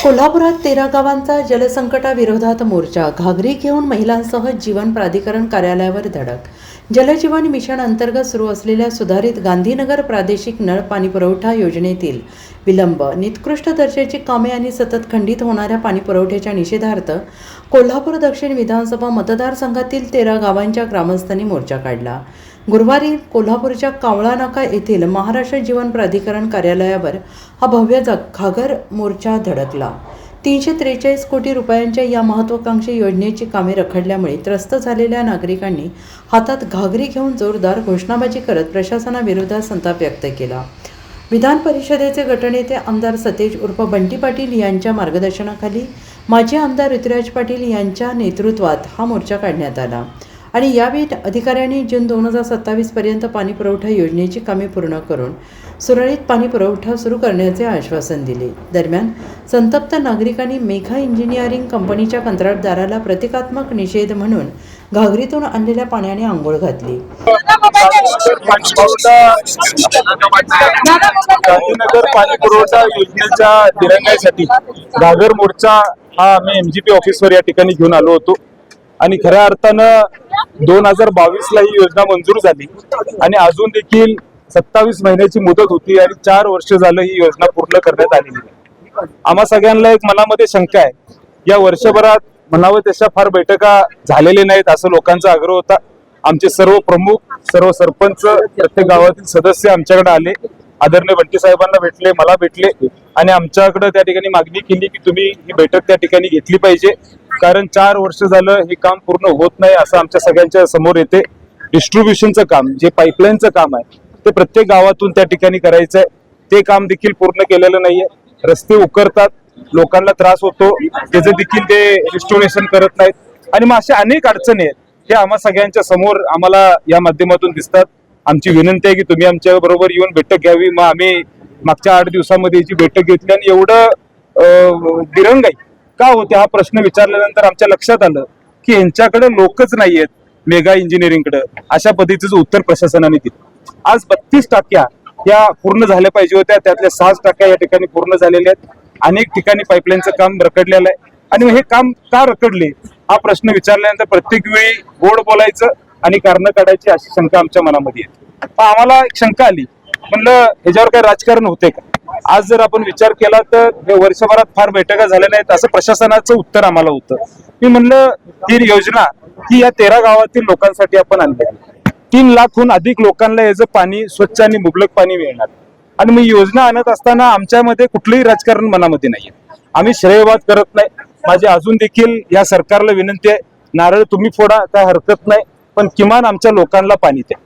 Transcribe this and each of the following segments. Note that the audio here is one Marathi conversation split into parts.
कोल्हापुरात 13 गावांचा जलसंकटाविरोधात मोर्चा. घागरी घेऊन महिलांसह जीवन प्राधिकरण कार्यालयावर धडक. जलजीवन मिशन अंतर्गत सुरू असलेल्या सुधारित गांधीनगर प्रादेशिक नळ पाणी पुरवठा योजनेतील विलंब, निकृष्ट दर्जाची कामे आणि सतत खंडित होणाऱ्या पाणी पुरवठ्याच्या निषेधार्थ कोल्हापूर दक्षिण विधानसभा मतदारसंघातील 13 गावांच्या ग्रामस्थांनी मोर्चा काढला. गुरुवारी कोल्हापूरच्या कावळा नाका येथील महाराष्ट्र जीवन प्राधिकरण कार्यालयावर हा भव्य घागर मोर्चा धडकला. 343 कोटी रुपयांच्या या महत्त्वाकांक्षी योजनेची कामे रखडल्यामुळे त्रस्त झालेल्या नागरिकांनी हातात घागरी घेऊन जोरदार घोषणाबाजी करत प्रशासनाविरोधात संताप व्यक्त केला. विधान परिषदेचे गटनेते आमदार सतेज उर्फ बंटी पाटील यांच्या मार्गदर्शनाखाली माजी आमदार ऋतुराज पाटील यांच्या नेतृत्वात हा मोर्चा काढण्यात आला आणि यावेळी अधिकाऱ्यांनी जून 2027 पर्यंत पाणी पुरवठा योजनेची कामे पूर्ण करून सुरळीत पाणी पुरवठा सुरू करण्याचे आश्वासन दिले. दरम्यान संतप्त नागरिकांनी मेघा इंजिनिअरिंग कंपनीच्या कंत्राटदाराला प्रतिकात्मक निषेध म्हणून घागरीतून आणलेल्या पाण्याने आंघोळ घातली. गांधीनगर पाणी पुरवठा योजनेच्या दिरंगाईसाठी घागर मोर्चा हा आम्ही MGP ऑफिसवर या ठिकाणी घेऊन आलो होतो आणि खऱ्या अर्थानं 2022 ला ही योजना मंजूर झाली आणि अजून देखील 27 महिन्याची मुदत होती आणि 4 वर्ष झालं ही योजना पूर्ण करण्यात आलेली आहे. आम्हा सगळ्यांना एक मनामध्ये शंका आहे, या वर्षभरात म्हणावं तशा फार बैठका झालेल्या नाहीत असं लोकांचा आग्रह होता. आमचे सर्व प्रमुख, सर्व सरपंच, प्रत्येक गावातील सदस्य आमच्याकडे आले, आदरणीय बंटी साहेबांना भेटले, मला भेटले आणि आमच्याकडे त्या ठिकाणी मागणी केली की तुम्ही ही बैठक त्या ठिकाणी घेतली पाहिजे, कारण 4 वर्ष झालं हे काम पूर्ण होत नाही असं आमच्या सगळ्यांच्या समोर येते. डिस्ट्रीब्युशनचं काम, जे पाईपलाईनचं काम आहे ते प्रत्येक गावातून त्या ठिकाणी करायचं आहे, ते काम देखील पूर्ण केलेलं नाहीये. रस्ते उकरतात, लोकांना त्रास होतो, त्याचं देखील ते रिस्टोरेशन करत नाहीत आणि मग अशा अनेक अडचणी आहेत हे आम्हा सगळ्यांच्या समोर आम्हाला या माध्यमातून दिसतात. आमची विनंती आहे की तुम्ही आमच्या बरोबर येऊन बैठक घ्यावी. मग आम्ही मागच्या 8 दिवसामध्ये याची बैठक घेतली आणि एवढं दिरंगाई का होते हा प्रश्न विचारल्यानंतर आमच्या लक्षात आलं की यांच्याकडे लोकच नाहीयेत मेगा इंजिनिअरिंगकडे, अशा पद्धतीचं उत्तर प्रशासनाने दिलं. आज 32 टाक्या या पूर्ण झाल्या पाहिजे होत्या, त्यातल्या 6 टाक्या या ठिकाणी पूर्ण झालेल्या आहेत. अनेक ठिकाणी पाईपलाईनचं काम रखडलेलं आहे आणि हे काम का रखडले हा प्रश्न विचारल्यानंतर प्रत्येक वेळी गोड बोलायचं आणि कारणं काढायची अशी शंका आमच्या मनामध्ये येते. आम्हाला एक शंका आली, म्हणलं ह्याच्यावर काही राजकारण होते का. आज जर आपण विचार केला तर वर्षभरात फार बैठका झाल्या नाहीत असं प्रशासनाचं उत्तर आम्हाला होतं. मी म्हणलं ही योजना ही या 13 गावातील लोकांसाठी आपण आणली, 3 लाखहून अधिक लोकांना याचं पाणी स्वच्छ आणि मुबलक पाणी मिळणार आणि मी योजना आणत असताना आमच्यामध्ये कुठलंही राजकारण मनामध्ये नाहीये. आम्ही श्रेयवाद करत नाही. माझी अजून देखील या सरकारला विनंती आहे, नारळ तुम्ही फोडा, काय हरकत नाही, पण किमान आमच्या लोकांना पाणी द्या.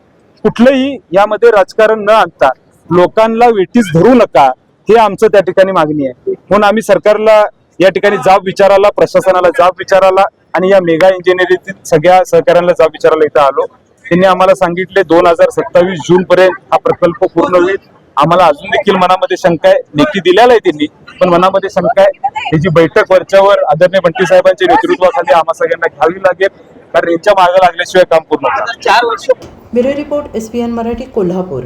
कुठलंही यामध्ये राजकारण न आणता लोकांना वेठीस धरू नका, हे आमचं त्या ठिकाणी मागणी आहे. म्हणून आम्ही सरकारला या ठिकाणी जाब विचारायला, प्रशासनाला जाब विचारायला आणि या मेगा इंजिनिअरिंगतील सगळ्या सहकाऱ्यांना जाब विचारायला इथं आलो. त्यांनी आम्हाला सांगितले 2027 जून पर्यंत हा प्रकल्प पूर्ण होईल. आम्हाला अजून देखील मनामध्ये शंका आहे, लेखी दिलेला आहे त्यांनी, पण मनामध्ये शंका आहे. त्याची बैठक वरच्यावर आदरणीय बंटी साहेबांच्या नेतृत्वाखाली आम्हा सगळ्यांना घ्यावी लागेल, कारण यांच्या मागे लागल्याशिवाय काम पूर्ण होणार. 4 वर्ष. Bureau report, SPN Marathi, Kolhapur.